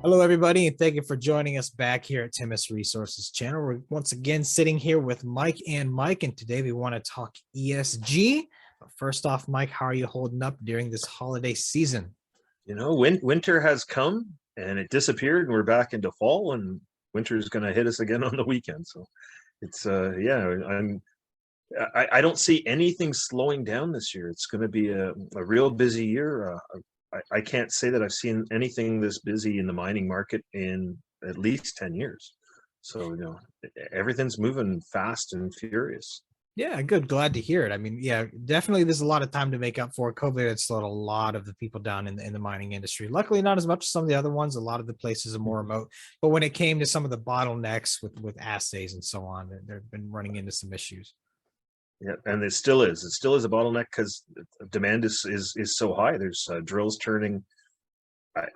Hello, everybody, and thank you for joining us back here at Temas Resources Channel. We're once again sitting here with Mike, and today we want to talk ESG. But first off, Mike, how are you holding up during this holiday season? Winter has come and it disappeared, and we're back into fall, and winter is going to hit us again on the weekend. So it's I don't see anything slowing down this year. It's going to be a real busy year. I can't say that I've seen anything this busy in the mining market in at least 10 years. So, everything's moving fast and furious. Yeah, good. Glad to hear it. I mean, yeah, definitely there's a lot of time to make up for. COVID had slowed a lot of the people down in the mining industry. Luckily, not as much as some of the other ones. A lot of the places are more remote. But when it came to some of the bottlenecks with assays and so on, they've been running into some issues. Yeah, and it still is. It still is a bottleneck because demand is so high. There's drills turning.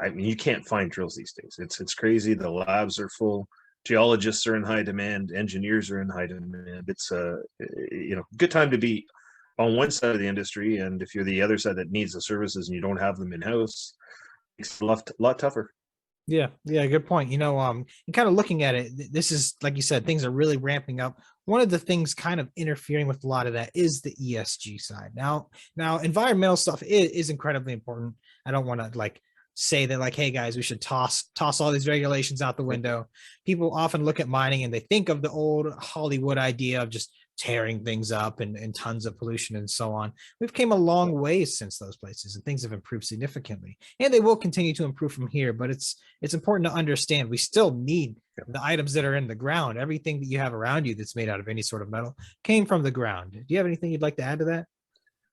I mean, you can't find drills these days. It's crazy. The labs are full. Geologists are in high demand. Engineers are in high demand. It's a good time to be on one side of the industry, and if you're the other side that needs the services and you don't have them in house, it's a lot tougher. Yeah, good point. And kind of looking at it, this is like you said, things are really ramping up. One of the things kind of interfering with a lot of that is the ESG side. Now environmental stuff is incredibly important. I don't want to say that hey guys, we should toss all these regulations out the window. People often look at mining and they think of the old Hollywood idea of just tearing things up and tons of pollution and so on. We've came a long way since those places, and things have improved significantly, and they will continue to improve from here. But it's important to understand we still need the items that are in the ground. Everything that you have around you that's made out of any sort of metal came from the ground. Do you have anything you'd like to add to that?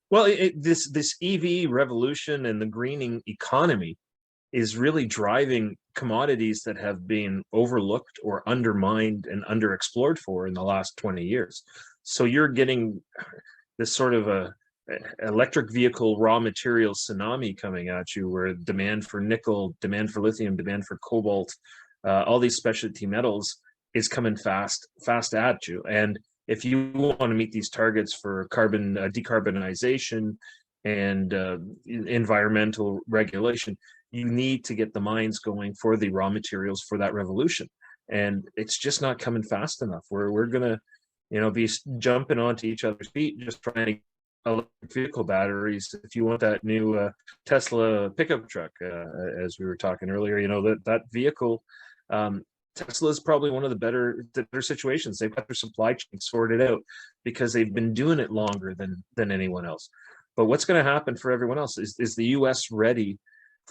Well, this EV revolution and the greening economy is really driving commodities that have been overlooked or undermined and underexplored for in the last 20 years. So you're getting this sort of a electric vehicle raw material tsunami coming at you, where demand for nickel, demand for lithium, demand for cobalt, all these specialty metals is coming fast at you. And if you want to meet these targets for carbon decarbonization and environmental regulation, you need to get the mines going for the raw materials for that revolution. And it's just not coming fast enough. We're gonna, be jumping onto each other's feet, just trying to electric vehicle batteries. If you want that new Tesla pickup truck, as we were talking earlier, that vehicle, Tesla is probably one of the better situations. They've got their supply chain sorted out because they've been doing it longer than anyone else. But what's going to happen for everyone else? Is the U.S. ready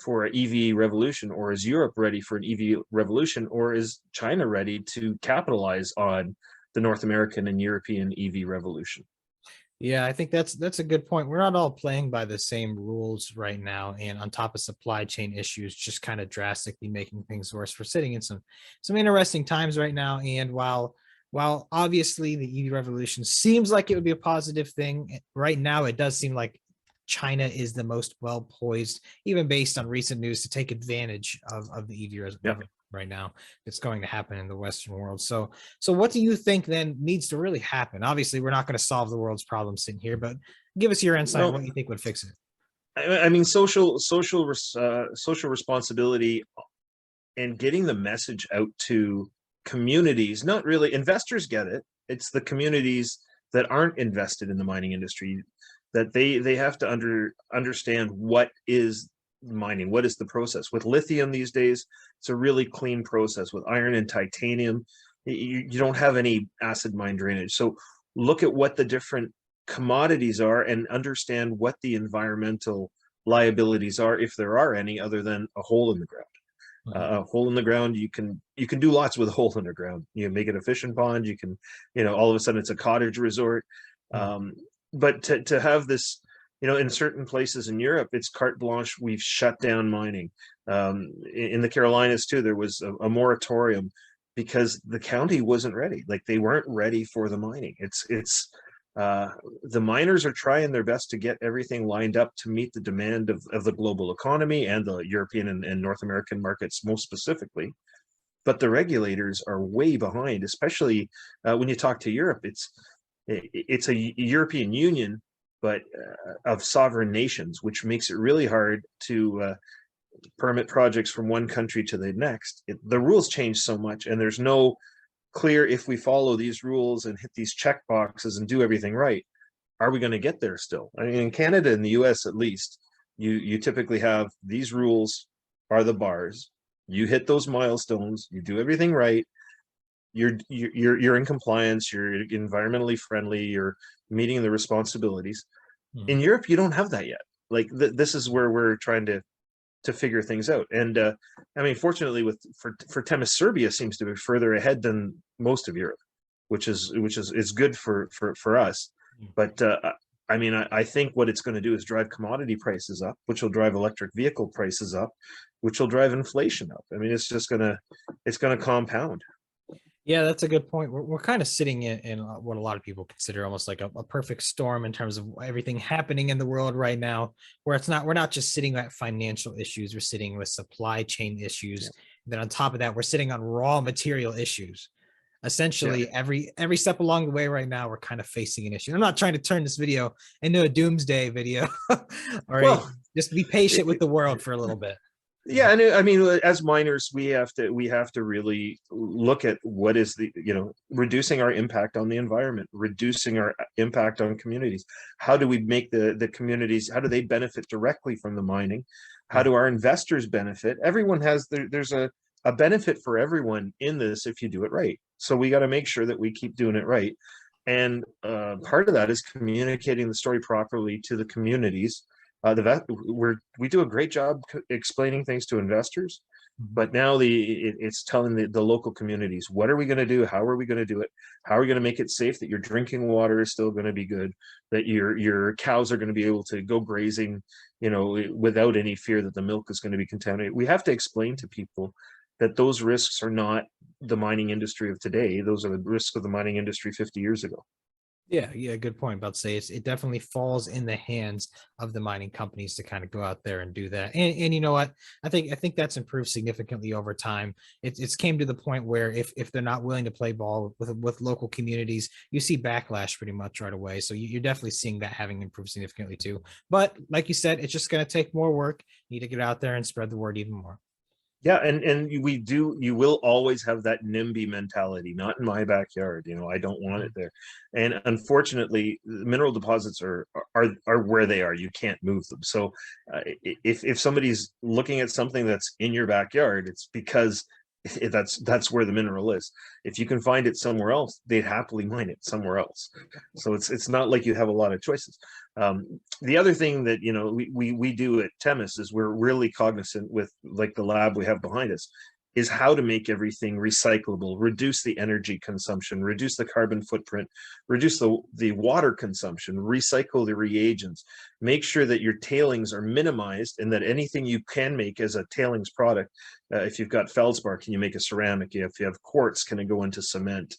for an EV revolution, or is Europe ready for an EV revolution, or is China ready to capitalize on the North American and European EV revolution? Yeah, I think that's a good point. We're not all playing by the same rules right now, and on top of supply chain issues, just kind of drastically making things worse. We're sitting in some interesting times right now, and while obviously the EV revolution seems like it would be a positive thing, right now it does seem like China is the most well poised, even based on recent news, to take advantage of the EV revolution right now. It's going to happen in the Western world. So what do you think then needs to really happen? Obviously, we're not going to solve the world's problems sitting here, but give us your insight on what you think would fix it. I mean, social responsibility and getting the message out to communities. Not really investors get it. It's the communities that aren't invested in the mining industry that they have to understand what is mining, what is the process. With lithium these days, it's a really clean process. With iron and titanium, you don't have any acid mine drainage. So look at what the different commodities are and understand what the environmental liabilities are, if there are any, other than a hole in the ground. A hole in the ground, you can do lots with a hole in the ground. You make it a fishing pond. You can, all of a sudden it's a cottage resort. But to have this, in certain places in Europe, it's carte blanche. We've shut down mining. In the Carolinas too, there was a moratorium because the county wasn't ready. Like, they weren't ready for the mining. The miners are trying their best to get everything lined up to meet the demand of the global economy and the European and North American markets most specifically. But the regulators are way behind, especially when you talk to Europe. It's a European Union, but of sovereign nations, which makes it really hard to permit projects from one country to the next, the rules change so much, and there's no clear, if we follow these rules and hit these check boxes and do everything right, are we going to get there still? I mean, in Canada and the US at least, you typically have these rules are the bars. You hit those milestones, you do everything right, you're in compliance, you're environmentally friendly, you're meeting the responsibilities. In Mhm. Europe, you don't have that yet. Like this is where we're trying to figure things out. And I mean, fortunately, for Temas, Serbia seems to be further ahead than most of Europe, which is good for us. Mhm. But I mean, I think what it's going to do is drive commodity prices up, which will drive electric vehicle prices up, which will drive inflation up. I mean, it's gonna compound. Yeah, that's a good point. We're kind of sitting in what a lot of people consider almost like a perfect storm in terms of everything happening in the world right now, where we're not just sitting at financial issues, we're sitting with supply chain Yeah. issues. Then on top of that, we're sitting on raw material issues. Yeah. Essentially, every step along the way right now, we're kind of facing an issue. I'm not trying to turn this video into a doomsday video. All right. Well, Just be patient with it, the world for a little bit. yeah, and I mean, as miners, we have to really look at what is reducing our impact on the environment, reducing our impact on communities. How do we make the communities? How do they benefit directly from the mining? How Yeah. do our investors benefit? Everyone has there's a benefit for everyone in this if you do it right. So we got to make sure that we keep doing it right. And part of that is communicating the story properly to the communities. We do a great job explaining things to investors, Mhm. but now it's telling the local communities, what are we going to do, how are we going to do it, how are we going to make it safe, that your drinking water is still going to be good, that your cows are going to be able to go grazing, without any fear that the milk is going to be contaminated. We have to explain to people that those risks are not the mining industry of today, those are the risks of the mining industry 50 years ago. Yeah, yeah, good point. About to say it definitely falls in the hands of the mining companies to kind of go out there and do that. And you know what? I think that's improved significantly over time. It's came to the point where if they're not willing to play ball with local communities, you see backlash pretty much right away. So you're definitely seeing that having improved significantly too. But like you said, it's just going to take more work. You need to get out there and spread the word even more. Yeah, and you will always have that NIMBY mentality, not in my backyard, I don't want it Mhm. there. And unfortunately, mineral deposits are where they are. You can't move them. So if somebody's looking at something that's in your backyard, it's because that's where the mineral is. If you can find it somewhere else, they'd happily mine it somewhere else. So it's not like you have a lot of choices. The other thing that we do at Temis is we're really cognizant with, like, the lab we have behind us, is how to make everything recyclable, reduce the energy consumption, reduce the carbon footprint, reduce the water consumption, recycle the reagents, make sure that your tailings are minimized, and that anything you can make as a tailings product, if you've got feldspar, can you make a ceramic? If you have quartz, can it go into cement?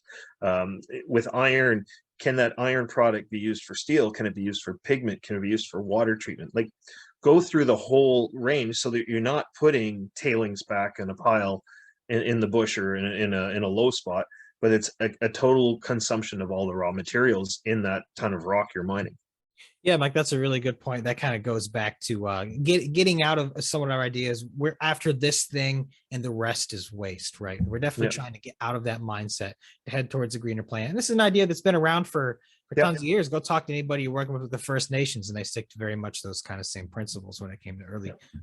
With iron, can that iron product be used for steel? Can it be used for pigment? Can it be used for water treatment? Like, go through the whole range so that you're not putting tailings back in a pile in the bush or in a low spot, but it's a total consumption of all the raw materials in that ton of rock you're mining. Yeah, Mike, that's a really good point. That kind of goes back to getting out of some of our ideas. We're after this thing, and the rest is waste, right? We're definitely Yeah, trying to get out of that mindset to head towards a greener planet. And this is an idea that's been around for yeah. tons of years. Go talk to anybody you're working with the First Nations, and they stick to very much those kind of same principles when it came to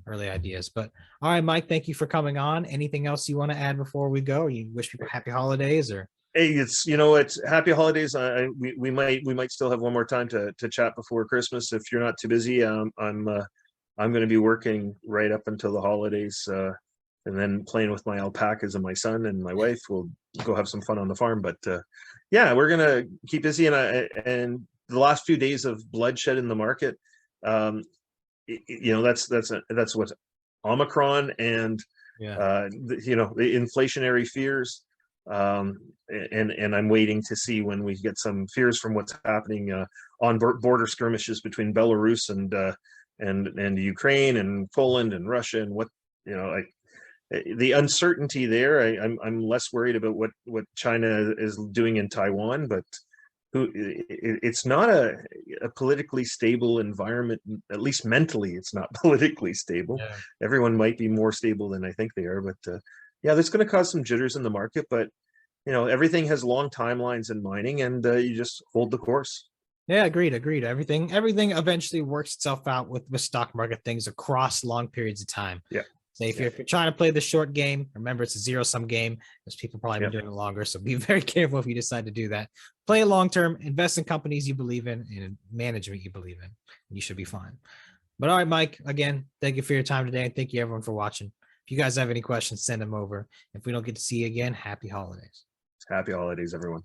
early ideas. But all right, Mike, thank you for coming on. Anything else you want to add before we go? You wish people happy holidays, or Hey, it's happy holidays. We might still have one more time to chat before Christmas if you're not too busy. I'm going to be working right up until the holidays, and then playing with my alpacas, and my son and my wife will go have some fun on the farm. But yeah, we're gonna keep busy, and the last few days of bloodshed in the market, um, that's what Omicron and yeah. the inflationary fears, um, and I'm waiting to see when we get some fears from what's happening on border skirmishes between Belarus and Ukraine and Poland and Russia, and what like the uncertainty there. I'm less worried about what China is doing in Taiwan, but it's not a politically stable environment, at least mentally it's not politically stable. Yeah. Everyone might be more stable than I think they are, but yeah, that's going to cause some jitters in the market. But everything has long timelines in mining, and you just hold the course. Yeah, agreed. Everything eventually works itself out with stock market things across long periods of time. Yeah. So if you're trying to play the short game, remember it's a zero sum game. There's people probably been doing it longer. So be very careful if you decide to do that. Play long term, invest in companies you believe in and management you believe in, and you should be fine. But all right, Mike, again, thank you for your time today. And thank you everyone for watching. If you guys have any questions, send them over. If we don't get to see you again, happy holidays. Happy holidays, everyone.